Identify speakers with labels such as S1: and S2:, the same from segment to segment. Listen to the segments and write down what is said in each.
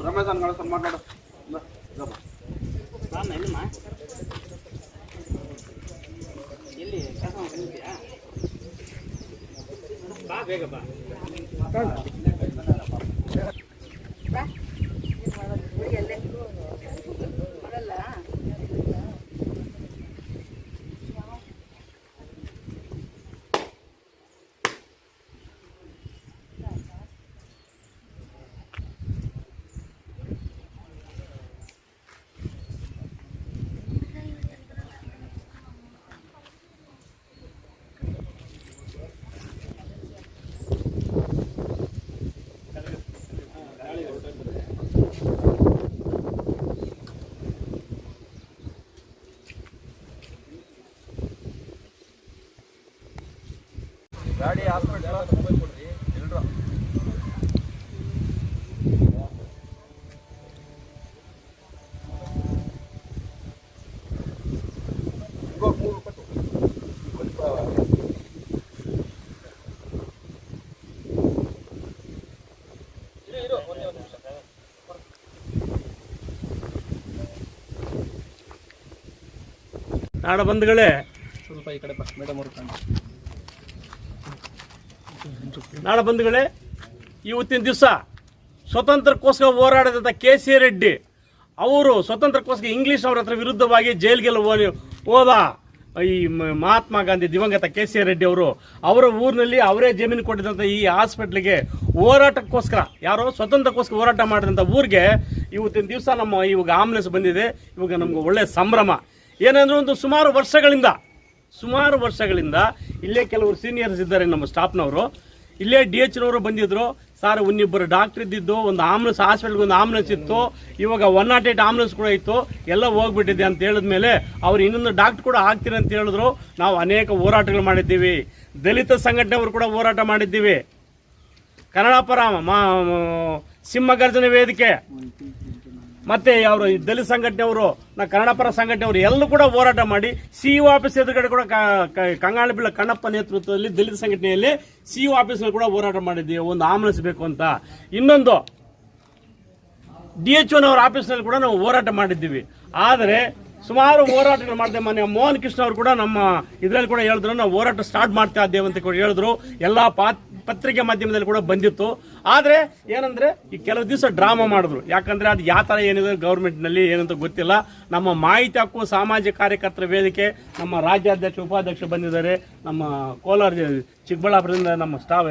S1: ರಮೇಶ್ ಅನ್ಗಳ ಮಾತಾಡು ಎಲ್ಲಿ ಕೆಲಸ ಮಾಡ್ತಿದ್ಯಾ? ಬಾ ಬೇಗ ಬಾ. ಗಾಡಿ ಹಾಸ್ಪಿಟಲ್ ಮೊಬೈಲ್ ಕೊಡ್ರಿ ಎಲ್ಲರೂ.
S2: ನಾಡ ಬಂಧುಗಳೇ,
S1: ಸ್ವಲ್ಪ ಈ ಕಡೆ ಮೇಡಮ್ ಅವರು
S2: ನಾಡ ಬಂಧುಗಳೇ, ಇವತ್ತಿನ ದಿವಸ ಸ್ವತಂತ್ರಕ್ಕೋಸ್ಕರ ಹೋರಾಡಿದಂಥ ಕೆ.ಸಿ. ರೆಡ್ಡಿ ಅವರು ಸ್ವತಂತ್ರಕ್ಕೋಸ್ಕರ ಇಂಗ್ಲೀಷ್ ಅವರ ಹತ್ರ ವಿರುದ್ಧವಾಗಿ ಜೈಲ್ಗೆಲ್ಲ ಹೋದ ಈ ಮಹಾತ್ಮ ಗಾಂಧಿ ದಿವಂಗತ ಕೆ.ಸಿ. ರೆಡ್ಡಿ ಅವರು ಅವರ ಊರಿನಲ್ಲಿ ಅವರೇ ಜಮೀನು ಕೊಟ್ಟಿದ್ದಂಥ ಈ ಹಾಸ್ಪಿಟ್ಲಿಗೆ ಹೋರಾಟಕ್ಕೋಸ್ಕರ ಯಾರೋ ಸ್ವತಂತ್ರಕ್ಕೋಸ್ಕರ ಹೋರಾಟ ಮಾಡಿದಂಥ ಊರಿಗೆ ಇವತ್ತಿನ ದಿವಸ ನಮ್ಮ ಇವಾಗ ಆಂಬುಲೆನ್ಸ್ ಬಂದಿದೆ. ಇವಾಗ ನಮ್ಗೆ ಒಳ್ಳೆ ಸಂಭ್ರಮ. ಏನಂದ್ರೆ ಒಂದು ಸುಮಾರು ವರ್ಷಗಳಿಂದ ಇಲ್ಲೇ ಕೆಲವರು ಸೀನಿಯರ್ಸ್ ಇದ್ದಾರೆ ನಮ್ಮ ಸ್ಟಾಫ್ನವರು. ಇಲ್ಲೇ DH ಬಂದಿದ್ರು. ಸರ್ ಇನ್ನಿಬ್ಬರು ಡಾಕ್ಟರ್ ಇದ್ದಿದ್ದು, ಒಂದು ಆಂಬುಲೆನ್ಸ್ ಹಾಸ್ಪಿಟ್ಲ್ಗೆ ಒಂದು ಆಂಬುಲೆನ್ಸ್ ಇತ್ತು, ಇವಾಗ 108 ಆಂಬುಲೆನ್ಸ್ ಕೂಡ ಇತ್ತು, ಎಲ್ಲ ಹೋಗ್ಬಿಟ್ಟಿದೆ ಅಂತ ಹೇಳಿದ್ಮೇಲೆ ಅವ್ರು ಇನ್ನೊಂದು ಡಾಕ್ಟರ್ ಕೂಡ ಆಗ್ತೀರಿ ಅಂತ ಹೇಳಿದ್ರು. ನಾವು ಅನೇಕ ಹೋರಾಟಗಳು ಮಾಡಿದ್ದೀವಿ. ದಲಿತ ಸಂಘಟನೆಯವರು ಕೂಡ ಹೋರಾಟ ಮಾಡಿದ್ದೀವಿ. ಕನ್ನಡ ಪರ ಸಿಂಹಗರ್ಜನೆ ವೇದಿಕೆ ಮತ್ತೆ ಅವರು ದಲಿತ ಸಂಘಟನೆಯವರು, ಕನ್ನಡ ಪರ ಸಂಘಟನೆಯವರು ಎಲ್ಲರೂ ಕೂಡ ಹೋರಾಟ ಮಾಡಿ CO ಆಫೀಸ್ ಎದುರುಗಡೆ ಕೂಡ ಕಂಗಾಳಬಿಳ್ಳ ಕಣ್ಣಪ್ಪ ನೇತೃತ್ವದಲ್ಲಿ ದಲಿತ ಸಂಘಟನೆಯಲ್ಲಿ CO ಆಫೀಸ್ನಲ್ಲಿ ಕೂಡ ಹೋರಾಟ ಮಾಡಿದ್ದೀವಿ. ಒಂದು ಆಂಬುಲೆನ್ಸ್ ಬೇಕು ಅಂತ. ಇನ್ನೊಂದು DH ಅವರ ಆಫೀಸ್ನಲ್ಲಿ ಕೂಡ ನಾವು ಹೋರಾಟ ಮಾಡಿದ್ದೀವಿ. ಆದರೆ ಸುಮಾರು ಹೋರಾಟಗಳು ಮಾಡಿದೆ. ಮೊನ್ನೆ ಮೋಹನ್ ಕೃಷ್ಣ ಅವರು ಕೂಡ ನಮ್ಮ ಇದರಲ್ಲಿ ಕೂಡ ಹೇಳಿದ್ರು, ನಾವು ಹೋರಾಟ ಸ್ಟಾರ್ಟ್ ಮಾಡ್ತಾ ಇದ್ದೇವೆ ಅಂತ ಕೂಡ ಹೇಳಿದ್ರು. ಎಲ್ಲ ಪತ್ರಿಕೆ ಮಾಧ್ಯಮದಲ್ಲಿ ಕೂಡ ಬಂದಿತ್ತು. ಆದರೆ ಏನಂದ್ರೆ ಈ ಕೆಲವು ದಿವಸ ಡ್ರಾಮಾ ಮಾಡಿದ್ರು. ಯಾಕಂದ್ರೆ ಅದು ಯಾವ ಥರ ಏನಿದೆ ಗೌರ್ಮೆಂಟ್ನಲ್ಲಿ ಏನಂತ ಗೊತ್ತಿಲ್ಲ. ನಮ್ಮ ಮಾಹಿತಿ ಹಕ್ಕು ಸಾಮಾಜಿಕ ಕಾರ್ಯಕರ್ತರ ವೇದಿಕೆ ನಮ್ಮ ರಾಜ್ಯಾಧ್ಯಕ್ಷ ಉಪಾಧ್ಯಕ್ಷರು ಬಂದಿದ್ದಾರೆ. ನಮ್ಮ ಕೋಲಾರ ಚಿಕ್ಕಬಳ್ಳಾಪುರದಿಂದ ನಮ್ಮ ಸ್ಟಾಫ್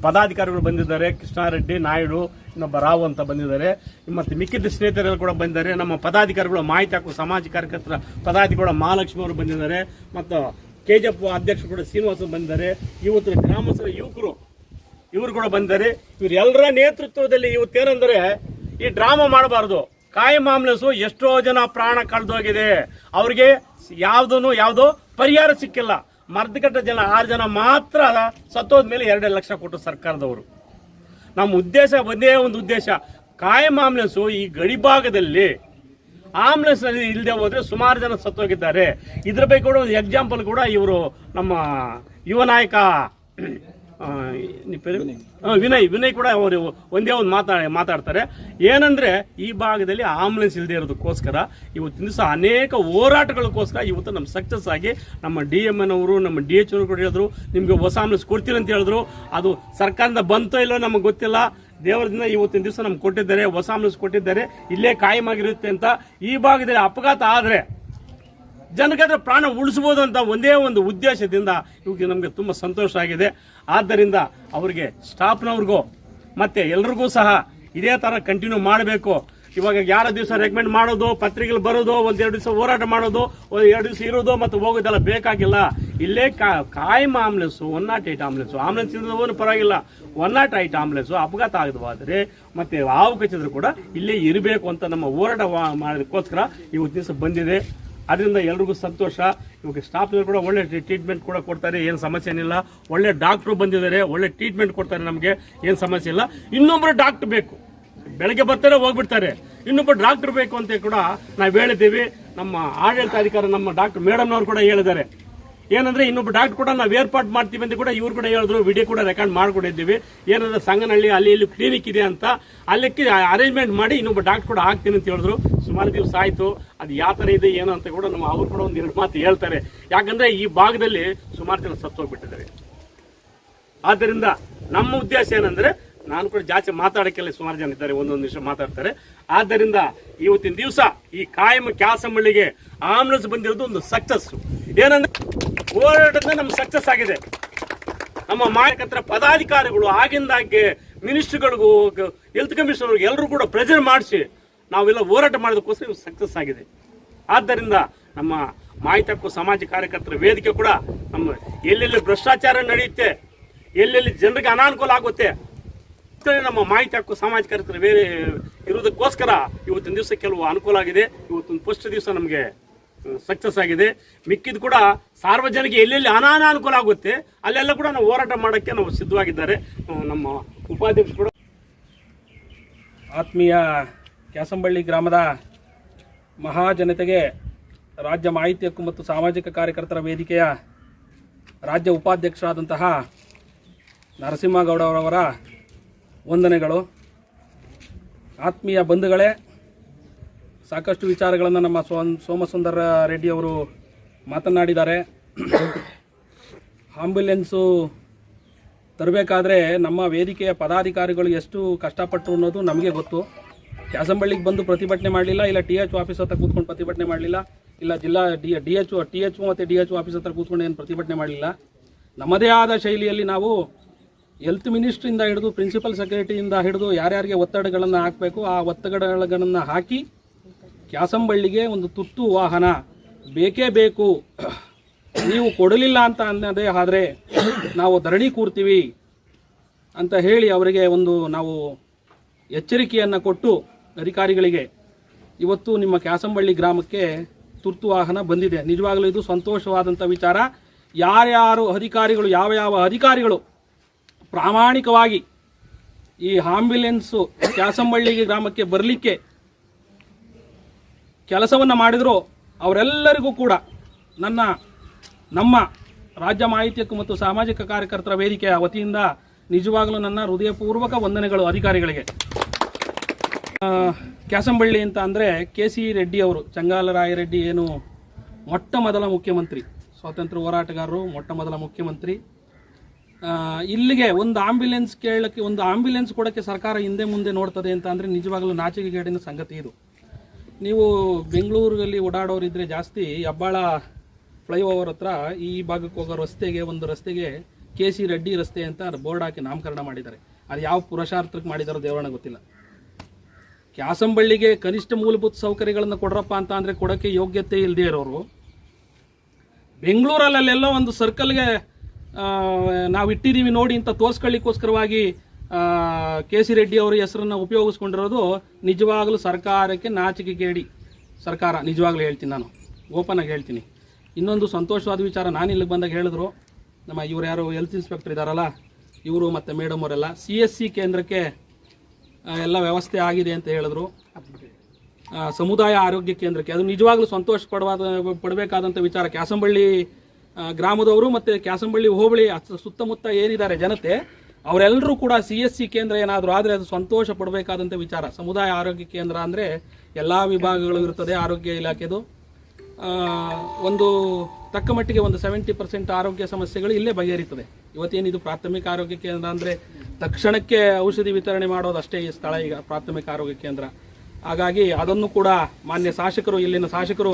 S2: ಪದಾಧಿಕಾರಿಗಳು ಬಂದಿದ್ದಾರೆ. ಕೃಷ್ಣಾರೆಡ್ಡಿ ನಾಯ್ಡು, ಇನ್ನೊಬ್ಬ ರಾವ್ ಅಂತ ಬಂದಿದ್ದಾರೆ. ಮತ್ತು ಮಿಕ್ಕಿದ ಸ್ನೇಹಿತರೆಲ್ಲ ಕೂಡ ಬಂದಿದ್ದಾರೆ. ನಮ್ಮ ಪದಾಧಿಕಾರಿಗಳು ಮಾಹಿತಿ ಹಕ್ಕು ಸಾಮಾಜಿಕ ಕಾರ್ಯಕರ್ತರ ಪದಾಧಿಕಾರಿಗಳು ಮಹಾಲಕ್ಷ್ಮಿ ಅವರು ಬಂದಿದ್ದಾರೆ. ಮತ್ತು KJP ಅಧ್ಯಕ್ಷರು ಕೂಡ ಶ್ರೀನಿವಾಸ ಬಂದಿದ್ದಾರೆ. ಇವತ್ತು ಗ್ರಾಮಸ್ಥರ ಯುವಕರು ಇವರು ಕೂಡ ಬಂದಿದ್ದಾರೆ. ಇವರೆಲ್ಲರ ನೇತೃತ್ವದಲ್ಲಿ ಇವತ್ತೇನೆಂದರೆ ಈ ಡ್ರಾಮಾ ಮಾಡಬಾರ್ದು. ಕಾಯಂ ಆಂಬುಲೆನ್ಸ್ ಎಷ್ಟೋ ಜನ ಪ್ರಾಣ ಕಳೆದೋಗಿದೆ. ಅವ್ರಿಗೆ ಯಾವುದೋ ಪರಿಹಾರ ಸಿಕ್ಕಿಲ್ಲ. ಮರ್ದಕಟ್ಟ ಜನ 6 ಜನ ಮಾತ್ರ ಸತ್ತೋದ್ಮೇಲೆ 2 ಲಕ್ಷ ಕೊಟ್ಟು ಸರ್ಕಾರದವರು. ನಮ್ಮ ಉದ್ದೇಶ ಒಂದೇ ಒಂದು ಉದ್ದೇಶ, ಕಾಯಂ ಆಂಬುಲೆನ್ಸ್ ಈ ಗಡಿ ಭಾಗದಲ್ಲಿ ಆಂಬುಲೆನ್ಸ್ ನಲ್ಲಿ ಇಲ್ಲದೆ ಹೋದ್ರೆ ಸುಮಾರು ಜನ ಸತ್ತೋಗಿದ್ದಾರೆ. ಇದ್ರ ಬಗ್ಗೆ ಕೂಡ ಒಂದು ಎಕ್ಸಾಂಪಲ್ ಕೂಡ ಇವರು ನಮ್ಮ ಯುವ ನಾಯಕ ವಿನಯ್ ಕೂಡ ಅವರು ಒಂದೇ ಒಂದು ಮಾತಾಡ್ತಾರೆ. ಏನಂದ್ರೆ ಈ ಭಾಗದಲ್ಲಿ ಆಂಬುಲೆನ್ಸ್ ಇಲ್ಲದೆ ಇರೋದಕ್ಕೋಸ್ಕರ ಇವತ್ತಿನ ದಿವಸ ಅನೇಕ ಹೋರಾಟಗಳಿಗೋಸ್ಕರ ಇವತ್ತು ನಮ್ಮ ಸಕ್ಸಸ್ ಆಗಿ ನಮ್ಮ DMN ಅವರು ನಮ್ಮ DH ಅವರು ಕೂಡ ಹೇಳಿದ್ರು, ನಿಮ್ಗೆ ಹೊಸ ಆಂಬುಲೆನ್ಸ್ ಕೊಡ್ತೀರಿ ಅಂತ ಹೇಳಿದ್ರು. ಅದು ಸರ್ಕಾರದಿಂದ ಬಂತೋ ಇಲ್ಲೋ ನಮಗೆ ಗೊತ್ತಿಲ್ಲ. ದೇವರದಿಂದ ಇವತ್ತಿನ ದಿವಸ ನಮ್ಗೆ ಕೊಟ್ಟಿದ್ದಾರೆ, ಹೊಸ ಆಂಬುಲೆನ್ಸ್ ಕೊಟ್ಟಿದ್ದಾರೆ. ಇಲ್ಲೇ ಕಾಯಮಾಗಿರುತ್ತೆ ಅಂತ. ಈ ಭಾಗದಲ್ಲಿ ಅಪಘಾತ ಆದರೆ ಜನಕ್ಕೆ ಪ್ರಾಣ ಉಳಿಸಬಹುದು ಅಂತ ಒಂದೇ ಒಂದು ಉದ್ದೇಶದಿಂದ ಇವಾಗ ನಮಗೆ ತುಂಬ ಸಂತೋಷ ಆಗಿದೆ. ಆದ್ದರಿಂದ ಅವರಿಗೆ ಸ್ಟಾಫ್ನವ್ರಿಗೂ ಮತ್ತೆ ಎಲ್ರಿಗೂ ಸಹ ಇದೇ ಥರ ಕಂಟಿನ್ಯೂ ಮಾಡಬೇಕು. ಇವಾಗ ಯಾರ ದಿವಸ ರೆಕಮೆಂಡ್ ಮಾಡೋದು, ಪತ್ರಿಕೆಗಳು ಬರೋದು, 1-2 ದಿವಸ ಹೋರಾಟ ಮಾಡೋದು, 2 ದಿವಸ ಇರೋದು ಮತ್ತು ಹೋಗೋದೆಲ್ಲ ಬೇಕಾಗಿಲ್ಲ. ಇಲ್ಲೇ ಕಾಯಂ ಆಂಬುಲೆನ್ಸ್ 108 ಆಂಬುಲೆನ್ಸ್ ಇರೋದು ಪರವಾಗಿಲ್ಲ. 108 ಆಂಬುಲೆನ್ಸ್ ಅಪಘಾತ ಆಗದವಾದರೆ ಮತ್ತೆ ಹಾವು ಕಚ್ಚಿದ್ರು ಕೂಡ ಇಲ್ಲೇ ಇರಬೇಕು ಅಂತ ನಮ್ಮ ಹೋರಾಟ ಮಾಡೋದಕ್ಕೋಸ್ಕರ ಇವತ್ತು ದಿವಸ ಬಂದಿದೆ. ಅದರಿಂದ ಎಲ್ರಿಗೂ ಸಂತೋಷ. ಇವಾಗ ಸ್ಟಾಫ್ನವರು ಕೂಡ ಒಳ್ಳೆ ಟ್ರೀಟ್ಮೆಂಟ್ ಕೂಡ ಕೊಡ್ತಾರೆ, ಏನು ಸಮಸ್ಯೆ ಏನಿಲ್ಲ. ಒಳ್ಳೆ ಡಾಕ್ಟ್ರು ಬಂದಿದ್ದಾರೆ, ಒಳ್ಳೆ ಟ್ರೀಟ್ಮೆಂಟ್ ಕೊಡ್ತಾರೆ, ನಮಗೆ ಏನು ಸಮಸ್ಯೆ ಇಲ್ಲ. ಇನ್ನೊಬ್ಬರು ಡಾಕ್ಟರ್ ಬೇಕು, ಬೆಳಗ್ಗೆ ಬರ್ತಾರೆ ಹೋಗ್ಬಿಡ್ತಾರೆ. ಇನ್ನೊಬ್ಬರು ಡಾಕ್ಟರ್ ಬೇಕು ಅಂತ ಕೂಡ ನಾವು ಹೇಳಿದ್ದೀವಿ. ನಮ್ಮ ಆಡಳಿತಾಧಿಕಾರಿ ನಮ್ಮ ಡಾಕ್ಟರ್ ಮೇಡಮ್ನವ್ರು ಕೂಡ ಹೇಳಿದ್ದಾರೆ. ಏನಂದ್ರೆ ಇನ್ನೊಬ್ಬ ಡಾಕ್ಟರ್ ಕೂಡ ನಾವು ಏರ್ಪಾಟ್ ಮಾಡ್ತೀವಿ ಅಂತ ಕೂಡ ಇವ್ರು ಕೂಡ ಹೇಳಿದ್ರು, ವಿಡಿಯೋ ಕೂಡ ರೆಕಾರ್ಡ್ ಮಾಡ್ಕೊಂಡಿದ್ದೀವಿ. ಏನಂದ್ರೆ ಸಂಗನಹಳ್ಳಿ ಅಲ್ಲಿ ಇಲ್ಲಿ ಕ್ಲಿನಿಕ್ ಇದೆ ಅಂತ ಅಲ್ಲಿಕ್ಕೆ ಅರೇಂಜ್ಮೆಂಟ್ ಮಾಡಿ ಇನ್ನೊಬ್ಬ ಡಾಕ್ಟರ್ ಕೂಡ ಹಾಕ್ತೀನಿ ಅಂತ ಹೇಳಿದ್ರು. ಸುಮಾರು ದಿವಸ ಆಯ್ತು, ಅದು ಯಾವ ತರ ಇದೆ ಏನು ಅಂತ ಕೂಡ ಅವ್ರು ಕೂಡ ಒಂದು 2 ಮಾತು ಹೇಳ್ತಾರೆ. ಯಾಕಂದ್ರೆ ಈ ಭಾಗದಲ್ಲಿ ಸುಮಾರು ಜನ ಸತ್ತೋಗ್ಬಿಟ್ಟಿದ್ದಾರೆ. ಆದ್ದರಿಂದ ನಮ್ಮ ಉದ್ದೇಶ ಏನಂದ್ರೆ, ನಾನು ಕೂಡ ಜಾಸ್ತಿ ಮಾತಾಡಕ್ಕೆಲ್ಲ ಸುಮಾರು ಜನ ಇದ್ದಾರೆ, ಒಂದೊಂದು ನಿಮಿಷ ಮಾತಾಡ್ತಾರೆ. ಆದ್ದರಿಂದ ಇವತ್ತಿನ ದಿವಸ ಈ ಕಾಯಂ ಕ್ಯಾಸಂಬಳ್ಳಿಗೆ ಆಂಬುಲೆನ್ಸ್ ಬಂದಿರೋದು ಒಂದು ಸಕ್ಸಸ್. ಏನಂದ್ರೆ ಹೋರಾಟದಿಂದ ನಮ್ಗೆ ಸಕ್ಸಸ್ ಆಗಿದೆ. ನಮ್ಮ ಮಾಯಕತ್ರ ಪದಾಧಿಕಾರಿಗಳು ಆಗಿಂದಾಗೆ ಮಿನಿಸ್ಟ್ರಿಗಳಿಗೂ ಹೆಲ್ತ್ ಕಮಿಷನರ್ಗೂ ಎಲ್ಲರೂ ಕೂಡ ಪ್ರೆಸೆಂಟ್ ಮಾಡಿಸಿ ನಾವೆಲ್ಲ ಹೋರಾಟ ಮಾಡೋದಕ್ಕೋಸ್ಕರ ಸಕ್ಸಸ್ ಆಗಿದೆ. ಆದ್ದರಿಂದ ನಮ್ಮ ಮಾಹಿತಿ ಹಕ್ಕು ಸಮಾಜ ಕಾರ್ಯಕರ್ತರ ವೇದಿಕೆ ಕೂಡ ನಮ್ಮ ಎಲ್ಲೆಲ್ಲಿ ಭ್ರಷ್ಟಾಚಾರ ನಡೆಯುತ್ತೆ, ಎಲ್ಲೆಲ್ಲಿ ಜನರಿಗೆ ಅನಾನುಕೂಲ ಆಗುತ್ತೆ, ನಮ್ಮ ಮಾಹಿತಿ ಹಕ್ಕು ಸಮಾಜ ಕಾರ್ಯಕರ್ತರ ಇರುವುದಕ್ಕೋಸ್ಕರ ಇವತ್ತಿನ ದಿವಸ ಕೆಲವು ಅನುಕೂಲ ಆಗಿದೆ. ಇವತ್ತೊಂದು ಫಸ್ಟ್ ದಿವಸ ನಮಗೆ ಸಕ್ಸಸ್ ಆಗಿದೆ. ಮಿಕ್ಕಿದ್ ಕೂಡ ಸಾರ್ವಜನಿಕ ಎಲ್ಲೆಲ್ಲಿ ಅನಾನುಕೂಲ ಆಗುತ್ತೆ ಅಲ್ಲೆಲ್ಲ ಕೂಡ ನಾವು ಹೋರಾಟ ಮಾಡೋಕ್ಕೆ ನಾವು ಸಿದ್ಧವಾಗಿದ್ದಾರೆ. ನಮ್ಮ ಉಪಾಧ್ಯಕ್ಷರು ಕೂಡ.
S3: ಆತ್ಮೀಯ ಕ್ಯಾಸಂಬಳ್ಳಿ ಗ್ರಾಮದ ಮಹಾಜನತೆಗೆ ರಾಜ್ಯ ಮಾಹಿತಿ ಹಕ್ಕು ಮತ್ತು ಸಾಮಾಜಿಕ ಕಾರ್ಯಕರ್ತರ ವೇದಿಕೆಯ ರಾಜ್ಯ ಉಪಾಧ್ಯಕ್ಷರಾದಂತಹ ನರಸಿಂಹಗೌಡರವರ ವಂದನೆಗಳು. ಆತ್ಮೀಯ ಬಂಧುಗಳೇ, ಸಾಕಷ್ಟು ವಿಚಾರಗಳನ್ನು ನಮ್ಮ ಸೋಮಸುಂದರ ರೆಡ್ಡಿ ಅವರು ಮಾತನಾಡಿದ್ದಾರೆ. ಆಂಬ್ಯುಲೆನ್ಸು ತರಬೇಕಾದ್ರೆ ನಮ್ಮ ವೇದಿಕೆಯ ಪದಾಧಿಕಾರಿಗಳು ಎಷ್ಟು ಕಷ್ಟಪಟ್ಟರು ಅನ್ನೋದು ನಮಗೆ ಗೊತ್ತು. ಕ್ಯಾಸಂಬಳ್ಳಿಗೆ ಬಂದು ಪ್ರತಿಭಟನೆ ಮಾಡಲಿಲ್ಲ, ಇಲ್ಲ TH ಆಫೀಸ್ ಹತ್ರ ಕೂತ್ಕೊಂಡು ಪ್ರತಿಭಟನೆ ಮಾಡಲಿಲ್ಲ, ಇಲ್ಲ ಜಿಲ್ಲಾ TH ಮತ್ತು DH ಆಫೀಸ್ ಹತ್ರ ಕೂತ್ಕೊಂಡು ಏನು ಪ್ರತಿಭಟನೆ ಮಾಡಲಿಲ್ಲ. ನಮ್ಮದೇ ಆದ ಶೈಲಿಯಲ್ಲಿ ನಾವು ಹೆಲ್ತ್ ಮಿನಿಸ್ಟ್ರಿಯಿಂದ ಹಿಡಿದು ಪ್ರಿನ್ಸಿಪಲ್ ಸೆಕ್ರೆಟರಿಯಿಂದ ಹಿಡಿದು ಯಾರ್ಯಾರಿಗೆ ಒತ್ತಡಗಳನ್ನು ಹಾಕಬೇಕು ಆ ಒತ್ತಡಗಳನ್ನು ಹಾಕಿ ಕ್ಯಾಸಂಬಳ್ಳಿಗೆ ಒಂದು ತುರ್ತು ವಾಹನ ಬೇಕೇ ಬೇಕು, ನೀವು ಕೊಡಲಿಲ್ಲ ಅಂತ ಅನ್ನೋದೇ ಆದರೆ ನಾವು ಧರಣಿ ಕೂರ್ತೀವಿ ಅಂತ ಹೇಳಿ ಅವರಿಗೆ ಒಂದು ನಾವು ಎಚ್ಚರಿಕೆಯನ್ನು ಕೊಟ್ಟು ಅಧಿಕಾರಿಗಳಿಗೆ ಇವತ್ತು ನಿಮ್ಮ ಕ್ಯಾಸಂಬಳ್ಳಿ ಗ್ರಾಮಕ್ಕೆ ತುರ್ತು ವಾಹನ ಬಂದಿದೆ. ನಿಜವಾಗಲೂ ಇದು ಸಂತೋಷವಾದಂಥ ವಿಚಾರ. ಯಾರ್ಯಾರು ಅಧಿಕಾರಿಗಳು ಯಾವ ಅಧಿಕಾರಿಗಳು ಪ್ರಾಮಾಣಿಕವಾಗಿ ಈ ಆಂಬ್ಯುಲೆನ್ಸು ಕ್ಯಾಸಂಬಳ್ಳಿ ಗ್ರಾಮಕ್ಕೆ ಬರಲಿಕ್ಕೆ ಕೆಲಸವನ್ನು ಮಾಡಿದ್ರು ಅವರೆಲ್ಲರಿಗೂ ಕೂಡ ನಮ್ಮ ರಾಜ್ಯ ಮಾಹಿತಿ ಹಕ್ಕು ಮತ್ತು ಸಾಮಾಜಿಕ ಕಾರ್ಯಕರ್ತರ ವೇದಿಕೆಯ ವತಿಯಿಂದ ನಿಜವಾಗಲೂ ನನ್ನ ಹೃದಯಪೂರ್ವಕ ವಂದನೆಗಳು ಅಧಿಕಾರಿಗಳಿಗೆ. ಕ್ಯಾಸಂಬಳ್ಳಿ ಅಂತ ಅಂದರೆ KC ರೆಡ್ಡಿ ಅವರು, ಚಂಗಾಲರಾಯ ರೆಡ್ಡಿ ಏನು ಮೊಟ್ಟ ಮೊದಲ ಮುಖ್ಯಮಂತ್ರಿ, ಸ್ವಾತಂತ್ರ್ಯ ಹೋರಾಟಗಾರರು, ಮೊಟ್ಟ ಮೊದಲ ಮುಖ್ಯಮಂತ್ರಿ. ಇಲ್ಲಿಗೆ ಒಂದು ಆಂಬ್ಯುಲೆನ್ಸ್ ಕೇಳಕ್ಕೆ, ಒಂದು ಆಂಬ್ಯುಲೆನ್ಸ್ ಕೊಡೋಕ್ಕೆ ಸರ್ಕಾರ ಹಿಂದೆ ಮುಂದೆ ನೋಡ್ತದೆ ಅಂತ ಅಂದರೆ ನಿಜವಾಗಲೂ ನಾಚಿಕೆಗೇಡಿನ ಸಂಗತಿ ಇದು. ನೀವು ಬೆಂಗಳೂರಲ್ಲಿ ಓಡಾಡೋರಿದ್ರೆ ಜಾಸ್ತಿ ಹೆಬ್ಬಾಳ ಫ್ಲೈಓವರ್ ಹತ್ರ ಈ ಭಾಗಕ್ಕೆ ಹೋಗೋ ಒಂದು ರಸ್ತೆಗೆ KC ರೆಡ್ಡಿ ರಸ್ತೆ ಅಂತ ಬೋರ್ಡ್ ಹಾಕಿ ನಾಮಕರಣ ಮಾಡಿದ್ದಾರೆ. ಅದು ಯಾವ ಪುರುಷಾರ್ಥಕ್ಕೆ ಮಾಡಿದಾರೋ ದೇವರನ್ನ ಗೊತ್ತಿಲ್ಲ. ಕ್ಯಾಸಂಬಳ್ಳಿಗೆ ಕನಿಷ್ಠ ಮೂಲಭೂತ ಸೌಕರ್ಯಗಳನ್ನು ಕೊಡ್ರಪ್ಪ ಅಂತ ಅಂದರೆ ಕೊಡೋಕ್ಕೆ ಯೋಗ್ಯತೆ ಇಲ್ಲದೆ ಇರೋರು ಬೆಂಗಳೂರಲ್ಲೆಲ್ಲೋ ಒಂದು ಸರ್ಕಲ್ಗೆ ನಾವು ಇಟ್ಟಿದ್ದೀವಿ ನೋಡಿ ಅಂತ ತೋರಿಸ್ಕೊಳ್ಳಿಕ್ಕೋಸ್ಕರವಾಗಿ KC ರೆಡ್ಡಿ ಅವರ ಹೆಸರನ್ನು ಉಪಯೋಗಿಸ್ಕೊಂಡಿರೋದು ನಿಜವಾಗಲೂ ಸರ್ಕಾರಕ್ಕೆ ನಾಚಿಕೆಗೇಡಿ ಸರ್ಕಾರ. ನಿಜವಾಗ್ಲೂ ಹೇಳ್ತೀನಿ, ನಾನು ಓಪನ್ ಆಗಿ ಹೇಳ್ತೀನಿ. ಇನ್ನೊಂದು ಸಂತೋಷವಾದ ವಿಚಾರ, ನಾನು ಇಲ್ಲಿಗೆ ಬಂದಾಗ ಹೇಳಿದ್ರು ನಮ್ಮ ಇವರು ಯಾರು ಹೆಲ್ತ್ ಇನ್ಸ್ಪೆಕ್ಟರ್ ಇದ್ದಾರಲ್ಲ ಇವರು ಮತ್ತು ಮೇಡಮ್ ಅವರೆಲ್ಲ CSC ಕೇಂದ್ರಕ್ಕೆ ಎಲ್ಲ ವ್ಯವಸ್ಥೆ ಆಗಿದೆ ಅಂತ ಹೇಳಿದ್ರು. ಸಮುದಾಯ ಆರೋಗ್ಯ ಕೇಂದ್ರಕ್ಕೆ ಅದು ನಿಜವಾಗ್ಲೂ ಸಂತೋಷ ಪಡಬೇಕಾದಂಥ ವಿಚಾರ. ಕ್ಯಾಸಂಬಳ್ಳಿ ಗ್ರಾಮದವರು ಮತ್ತು ಕ್ಯಾಸಂಬಳ್ಳಿ ಹೋಬಳಿ ಸುತ್ತಮುತ್ತ ಏನಿದ್ದಾರೆ ಜನತೆ ಅವರೆಲ್ಲರೂ ಕೂಡ CSC ಕೇಂದ್ರ ಏನಾದರೂ ಆದರೆ ಅದು ಸಂತೋಷ ಪಡಬೇಕಾದಂಥ ವಿಚಾರ. ಸಮುದಾಯ ಆರೋಗ್ಯ ಕೇಂದ್ರ ಅಂದರೆ ಎಲ್ಲ ವಿಭಾಗಗಳು ಇರ್ತದೆ ಆರೋಗ್ಯ ಇಲಾಖೆದು. ಒಂದು ತಕ್ಕ ಮಟ್ಟಿಗೆ ಒಂದು 70% ಆರೋಗ್ಯ ಸಮಸ್ಯೆಗಳು ಇಲ್ಲೇ ಬಗೆಹರಿತದೆ. ಇವತ್ತೇನಿದು ಪ್ರಾಥಮಿಕ ಆರೋಗ್ಯ ಕೇಂದ್ರ ಅಂದರೆ ತಕ್ಷಣಕ್ಕೆ ಔಷಧಿ ವಿತರಣೆ ಮಾಡೋದು ಅಷ್ಟೇ ಈ ಸ್ಥಳ ಈಗ ಪ್ರಾಥಮಿಕ ಆರೋಗ್ಯ ಕೇಂದ್ರ. ಹಾಗಾಗಿ ಅದನ್ನು ಕೂಡ ಮಾನ್ಯ ಶಾಸಕರು, ಇಲ್ಲಿನ ಶಾಸಕರು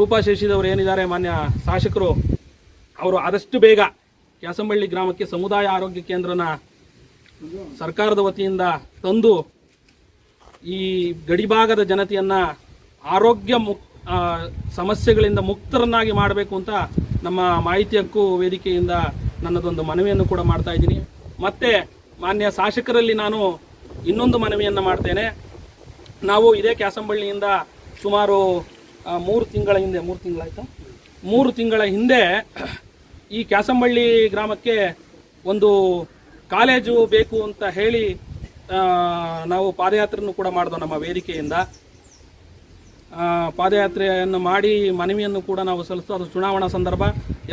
S3: ರೂಪಾ ಶಶಿದವರು ಏನಿದ್ದಾರೆ ಮಾನ್ಯ ಶಾಸಕರು, ಅವರು ಆದಷ್ಟು ಬೇಗ ಕ್ಯಾಸಂಬಳ್ಳಿ ಗ್ರಾಮಕ್ಕೆ ಸಮುದಾಯ ಆರೋಗ್ಯ ಕೇಂದ್ರನ ಸರ್ಕಾರದ ವತಿಯಿಂದ ತಂದು ಈ ಗಡಿಭಾಗದ ಜನತೆಯನ್ನು ಆರೋಗ್ಯ ಸಮಸ್ಯೆಗಳಿಂದ ಮುಕ್ತರನ್ನಾಗಿ ಮಾಡಬೇಕು ಅಂತ ನಮ್ಮ ಮಾಹಿತಿ ಹಕ್ಕು ವೇದಿಕೆಯಿಂದ ನನ್ನದೊಂದು ಮನವಿಯನ್ನು ಕೂಡ ಮಾಡ್ತಾ ಇದ್ದೀನಿ. ಮತ್ತೆ ಮಾನ್ಯ ಶಾಸಕರಲ್ಲಿ ನಾನು ಇನ್ನೊಂದು ಮನವಿಯನ್ನು ಮಾಡ್ತೇನೆ. ನಾವು ಇದೇ ಕ್ಯಾಸಂಬಳ್ಳಿಯಿಂದ ಸುಮಾರು 3 ತಿಂಗಳ ಹಿಂದೆ ಈ ಕ್ಯಾಸಂಬಳ್ಳಿ ಗ್ರಾಮಕ್ಕೆ ಒಂದು ಕಾಲೇಜು ಬೇಕು ಅಂತ ಹೇಳಿ ನಾವು ಪಾದಯಾತ್ರೆಯನ್ನು ಕೂಡ ಮಾಡಿದೋ ನಮ್ಮ ವೇದಿಕೆಯಿಂದ. ಪಾದಯಾತ್ರೆಯನ್ನು ಮಾಡಿ ಮನವಿಯನ್ನು ಕೂಡ ನಾವು ಸಲ್ಲಿಸ್ತು. ಅದು ಚುನಾವಣಾ ಸಂದರ್ಭ,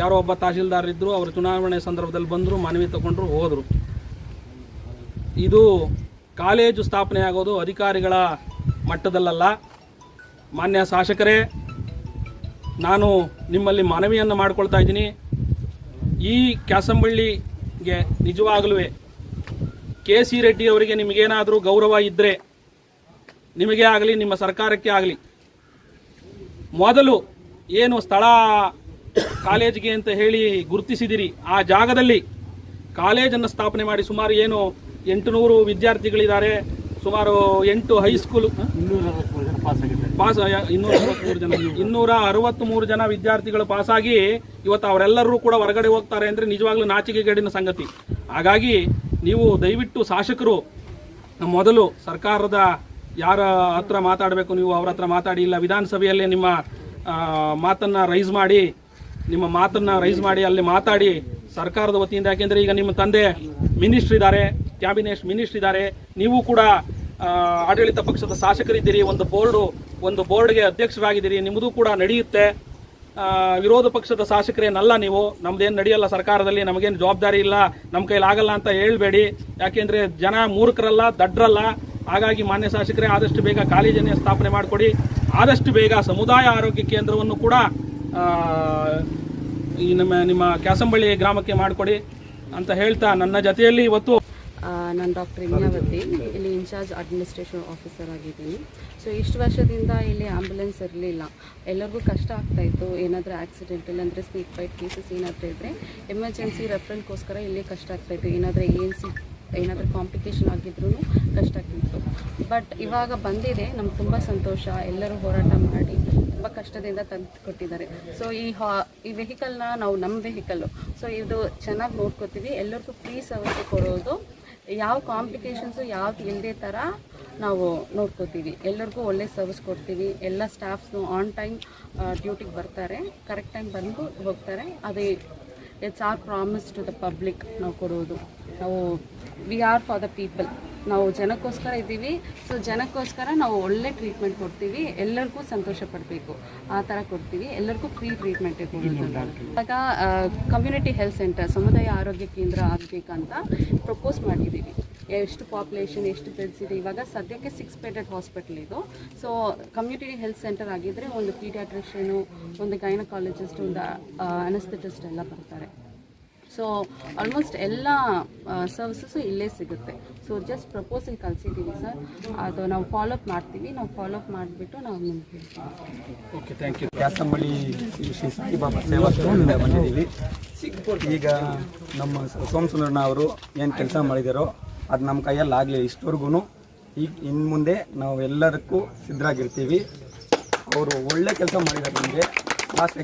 S3: ಯಾರೋ ಒಬ್ಬ ತಹಶೀಲ್ದಾರ್ ಇದ್ದರು, ಅವರು ಚುನಾವಣೆ ಸಂದರ್ಭದಲ್ಲಿ ಬಂದರು, ಮನವಿ ತಗೊಂಡ್ರು, ಹೋದರು. ಇದು ಕಾಲೇಜು ಸ್ಥಾಪನೆ ಆಗೋದು ಅಧಿಕಾರಿಗಳ ಮಟ್ಟದಲ್ಲ. ಮಾನ್ಯ ಶಾಸಕರೇ, ನಾನು ನಿಮ್ಮಲ್ಲಿ ಮನವಿಯನ್ನು ಮಾಡ್ಕೊಳ್ತಾ ಇದ್ದೀನಿ. ಈ ಕ್ಯಾಸಂಬಳ್ಳಿಗೆ ನಿಜವಾಗಲೂ ಕೆ.ಸಿ. ರೆಡ್ಡಿ ಅವರಿಗೆ ನಿಮಗೇನಾದರೂ ಗೌರವ ಇದ್ದರೆ, ನಿಮಗೆ ಆಗಲಿ ನಿಮ್ಮ ಸರ್ಕಾರಕ್ಕೆ ಆಗಲಿ, ಮೊದಲು ಏನು ಸ್ಥಳ ಕಾಲೇಜಿಗೆ ಅಂತ ಹೇಳಿ ಗುರುತಿಸಿದಿರಿ, ಆ ಜಾಗದಲ್ಲಿ ಕಾಲೇಜನ್ನು ಸ್ಥಾಪನೆ ಮಾಡಿ ಸುಮಾರು ಏನು 800 ವಿದ್ಯಾರ್ಥಿಗಳಿದ್ದಾರೆ, ಸುಮಾರು 8 ಹೈಸ್ಕೂಲ್, 263 ಜನ ವಿದ್ಯಾರ್ಥಿಗಳು ಪಾಸಾಗಿ ಇವತ್ತು ಅವರೆಲ್ಲರೂ ಕೂಡ ಹೊರಗಡೆ ಹೋಗ್ತಾರೆ ಅಂದರೆ ನಿಜವಾಗ್ಲೂ ನಾಚಿಕೆಗೇಡಿನ ಸಂಗತಿ. ಹಾಗಾಗಿ ನೀವು ದಯವಿಟ್ಟು ಶಾಸಕರು ಮೊದಲು ಸರ್ಕಾರದ ಯಾರ ಹತ್ರ ಮಾತಾಡಬೇಕು ನೀವು ಅವ್ರ ಹತ್ರ ಮಾತಾಡಿ, ಇಲ್ಲ ವಿಧಾನಸಭೆಯಲ್ಲೇ ನಿಮ್ಮ ಮಾತನ್ನು ರೈಸ್ ಮಾಡಿ ಅಲ್ಲಿ ಮಾತಾಡಿ ಸರ್ಕಾರದ ವತಿಯಿಂದ. ಯಾಕೆಂದರೆ ಈಗ ನಿಮ್ಮ ತಂದೆ ಮಿನಿಸ್ಟ್ರ್ ಇದ್ದಾರೆ, ಕ್ಯಾಬಿನೆಟ್ ಮಿನಿಸ್ಟ್ರ್ ಇದ್ದಾರೆ, ನೀವು ಕೂಡ ಆಡಳಿತ ಪಕ್ಷದ ಶಾಸಕರಿದ್ದೀರಿ, ಒಂದು ಬೋರ್ಡ್ಗೆ ಅಧ್ಯಕ್ಷರಾಗಿದ್ದೀರಿ, ನಿಮ್ಮದು ಕೂಡ ನಡೆಯುತ್ತೆ. ವಿರೋಧ ಪಕ್ಷದ ಶಾಸಕರೇನಲ್ಲ ನೀವು, ನಮ್ದೇನು ನಡೆಯಲ್ಲ ಸರ್ಕಾರದಲ್ಲಿ, ನಮಗೇನು ಜವಾಬ್ದಾರಿ ಇಲ್ಲ, ನಮ್ಮ ಕೈಲಾಗಲ್ಲ ಅಂತ ಹೇಳ್ಬೇಡಿ. ಯಾಕೆಂದರೆ ಜನ ಮೂರ್ಖರಲ್ಲ, ದಡ್ರಲ್ಲ. ಹಾಗಾಗಿ ಮಾನ್ಯ ಶಾಸಕರೇ, ಆದಷ್ಟು ಬೇಗ ಕಾಲೇಜನ್ನೇ ಸ್ಥಾಪನೆ ಮಾಡಿಕೊಡಿ, ಆದಷ್ಟು ಬೇಗ ಸಮುದಾಯ ಆರೋಗ್ಯ ಕೇಂದ್ರವನ್ನು ಕೂಡ ಈ ನಿಮ್ಮ ಕ್ಯಾಸಂಬಳ್ಳಿ ಗ್ರಾಮಕ್ಕೆ ಮಾಡಿಕೊಡಿ ಅಂತ ಹೇಳ್ತಾ, ನನ್ನ ಜೊತೆಯಲ್ಲಿ ಇವತ್ತು
S4: ನಾನು ಡಾಕ್ಟರ್ ಇಂದ್ರಾವತಿ, ಇಲ್ಲಿ ಇನ್ಚಾರ್ಜ್ ಅಡ್ಮಿನಿಸ್ಟ್ರೇಷನ್ ಆಫೀಸರ್ ಆಗಿದ್ದೀನಿ. ಸೊ ಇಷ್ಟು ವರ್ಷದಿಂದ ಇಲ್ಲಿ ಆಂಬ್ಯುಲೆನ್ಸ್ ಇರಲಿಲ್ಲ, ಎಲ್ಲರಿಗೂ ಕಷ್ಟ ಆಗ್ತಾಯಿತ್ತು. ಏನಾದರೂ ಆಕ್ಸಿಡೆಂಟ್ ಇಲ್ಲಾಂದರೆ ಸ್ನೇಕ್ ಬೈಟ್ ಕೇಸಸ್ ಏನಾದರೂ ಇದ್ದರೆ ಎಮರ್ಜೆನ್ಸಿ ರೆಫರೆನ್ಸ್ಗೋಸ್ಕರ ಇಲ್ಲಿ ಕಷ್ಟ ಆಗ್ತಾಯಿತ್ತು. ಏನಾದರೂ ಕಾಂಪ್ಲಿಕೇಶನ್ ಆಗಿದ್ರೂ ಕಷ್ಟ ಆಗ್ತಿತ್ತು. ಬಟ್ ಇವಾಗ ಬಂದಿದೆ, ನಮ್ಗೆ ತುಂಬ ಸಂತೋಷ. ಎಲ್ಲರೂ ಹೋರಾಟ ಮಾಡಿ ತುಂಬ ಕಷ್ಟದಿಂದ ತಂದು ಕೊಟ್ಟಿದ್ದಾರೆ. ಸೊ ಈ ವೆಹಿಕಲ್ನ ನಾವು ನಮ್ಮ ವೆಹಿಕಲ್ಲು, ಸೊ ಇದು ಚೆನ್ನಾಗಿ ನೋಡ್ಕೋತೀವಿ. ಎಲ್ಲರಿಗೂ ಫ್ರೀ ಸರ್ವಿಸ್ ಕೊಡೋದು, ಯಾವ ಕಾಂಪ್ಲಿಕೇಶನ್ಸು ಯಾವ್ದು ಇಲ್ಲದೆ ಥರ ನಾವು ನೋಡ್ಕೋತೀವಿ. ಎಲ್ಲರಿಗೂ ಒಳ್ಳೆ ಸರ್ವಿಸ್ ಕೊಡ್ತೀವಿ. ಎಲ್ಲ ಸ್ಟಾಫ್ಸ್ನು ಆನ್ ಟೈಮ್ ಡ್ಯೂಟಿಗೆ ಬರ್ತಾರೆ, ಕರೆಕ್ಟ್ ಟೈಮ್ ಬಂದು ಹೋಗ್ತಾರೆ. ಅದೇ it's our promise to the public. ನಾವು ಕೊಡೋದು, ನಾವು we are for the people. ನಾವು ಜನಕ್ಕೋಸ್ಕರ ಇದ್ದೀವಿ. ಸೊ ಜನಕ್ಕೋಸ್ಕರ ನಾವು ಒಳ್ಳೆ ಟ್ರೀಟ್ಮೆಂಟ್ ಕೊಡ್ತೀವಿ. ಎಲ್ಲರಿಗೂ ಸಂತೋಷ ಪಡಬೇಕು ಆ ಥರ ಕೊಡ್ತೀವಿ. ಎಲ್ಲರಿಗೂ ಫ್ರೀ ಟ್ರೀಟ್ಮೆಂಟ್ ಕೊಡೋದು. ಇವಾಗ ಕಮ್ಯುನಿಟಿ ಹೆಲ್ತ್ ಸೆಂಟರ್, ಸಮುದಾಯ ಆರೋಗ್ಯ ಕೇಂದ್ರ ಆಗಬೇಕಂತ ಪ್ರಪೋಸ್ ಮಾಡಿದ್ದೀವಿ. ಎಷ್ಟು ಪಾಪ್ಯುಲೇಷನ್, ಎಷ್ಟು ಬೆಡ್ಸ್ ಇದೆ. ಇವಾಗ ಸದ್ಯಕ್ಕೆ 6 ಬೆಡೆಡ್ ಹಾಸ್ಪಿಟಲ್ ಇದು. ಸೊ ಕಮ್ಯುನಿಟಿ ಹೆಲ್ತ್ ಸೆಂಟರ್ ಆಗಿದ್ದರೆ ಒಂದು ಪೀಡಿಯಾಟ್ರಿಷಿಯನು, ಒಂದು ಗೈನಕಾಲಜಿಸ್ಟ್, ಒಂದು ಅನಸ್ಥೆಟಿಸ್ಟ್ ಎಲ್ಲ ಬರ್ತಾರೆ. ಸೊ ಆಲ್ಮೋಸ್ಟ್ ಎಲ್ಲ ಸರ್ವಿಸಸ್ಸು ಇಲ್ಲೇ ಸಿಗುತ್ತೆ. ಸೊ ಜಸ್ಟ್ ಪ್ರಪೋಸಲ್ ಕಳಿಸಿದ್ದೀವಿ ಸರ್, ಅದು ನಾವು ಫಾಲೋಅಪ್ ಮಾಡ್ತೀವಿ. ನಾವು ಫಾಲೋಅಪ್ ಮಾಡಿಬಿಟ್ಟು ನಾವು ನಿಮ್ಗೆ
S3: okay, thank you.
S5: Kyasamballi Shri Saibaba ಸೇವಾ ಕೇಂದ್ರದಿಂದ ಬಂದಿದ್ದೀವಿ. ಈಗ ನಮ್ಮ ಸೋಮಸುಂದರಣ್ಣ ಅವರು ಏನು ಕೆಲಸ ಮಾಡಿದಾರೋ ಅದು ನಮ್ಮ ಕೈಯಲ್ಲಿ ಆಗಲಿ ಇಷ್ಟವರೆಗೂ. ಈಗ ಇನ್ನು ಮುಂದೆ ನಾವು ಎಲ್ಲದಕ್ಕೂ ಸಿದ್ಧರಾಗಿರ್ತೀವಿ. ಅವರು ಒಳ್ಳೆ ಕೆಲಸ ಮಾಡಿದ್ದಾರೆ. ನಮಗೆ ಲಾಸ್ಟ್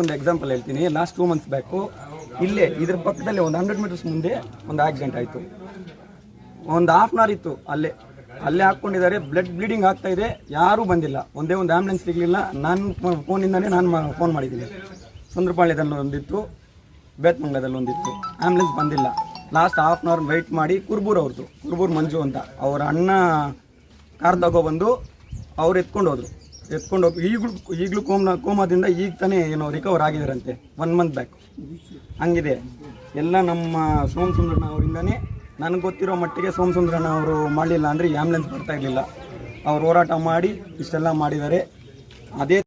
S5: ಒಂದು ಎಕ್ಸಾಂಪಲ್ ಹೇಳ್ತೀನಿ. ಲಾಸ್ಟ್ 2 ಮಂತ್ಸ್ ಬ್ಯಾಕು ಇಲ್ಲೇ ಇದ್ರ ಪಕ್ಕದಲ್ಲೇ ಒಂದು 100 ಮೀಟರ್ಸ್ ಮುಂದೆ ಒಂದು ಆಕ್ಸಿಡೆಂಟ್ ಆಯಿತು. ಒಂದು ಹಾಫ್ ಅನ್ ಅವರ್ ಇತ್ತು, ಅಲ್ಲೇ ಹಾಕ್ಕೊಂಡಿದ್ದಾರೆ. ಬ್ಲೀಡಿಂಗ್ ಆಗ್ತಾ ಇದೆ, ಯಾರೂ ಬಂದಿಲ್ಲ. ಒಂದೇ ಒಂದು ಆ್ಯಂಬುಲೆನ್ಸ್ ಸಿಗಲಿಲ್ಲ. ನಾನು ಫೋನಿಂದನೇ ಫೋನ್ ಮಾಡಿದ್ದೀನಿ. ಸುಂದ್ರಪಾಳ್ಯದಲ್ಲಿ ಒಂದಿತ್ತು, ಬೇತ್ಮಂಗ್ಲದಲ್ಲಿ ಒಂದಿತ್ತು, ಆ್ಯಂಬುಲೆನ್ಸ್ ಬಂದಿಲ್ಲ. Last half an hour wait ಮಾಡಿ ಕುರ್ಬೂರ್ ಮಂಜು ಅಂತ ಅವರ ಅಣ್ಣ ಕಾರ್ ತಗೊಬಂದು ಅವ್ರು ಎತ್ಕೊಂಡು ಹೋಗಿ ಈಗಲೂ ಕೋಮಾದಿಂದ ಈಗ ತಾನೇ ಏನೋ ರಿಕವರ್ ಆಗಿದ್ದಾರಂತೆ 1 ಮಂತ್ ಬ್ಯಾಕ್. ಹಂಗಿದೆ ಎಲ್ಲ ನಮ್ಮ ಸೋಮಸುಂದರಣ್ಣ ಅವರಿಂದನೇ. ನನಗೆ ಗೊತ್ತಿರೋ ಮಟ್ಟಿಗೆ ಸೋಮಸುಂದರಣ್ಣ ಅವರು ಮಾಡಲಿಲ್ಲ ಅಂದರೆ ಈ ಆ್ಯಂಬುಲೆನ್ಸ್ ಬರ್ತಾ ಇರಲಿಲ್ಲ. ಅವ್ರು ಹೋರಾಟ ಮಾಡಿ ಇಷ್ಟೆಲ್ಲ ಮಾಡಿದ್ದಾರೆ. ಅದೇ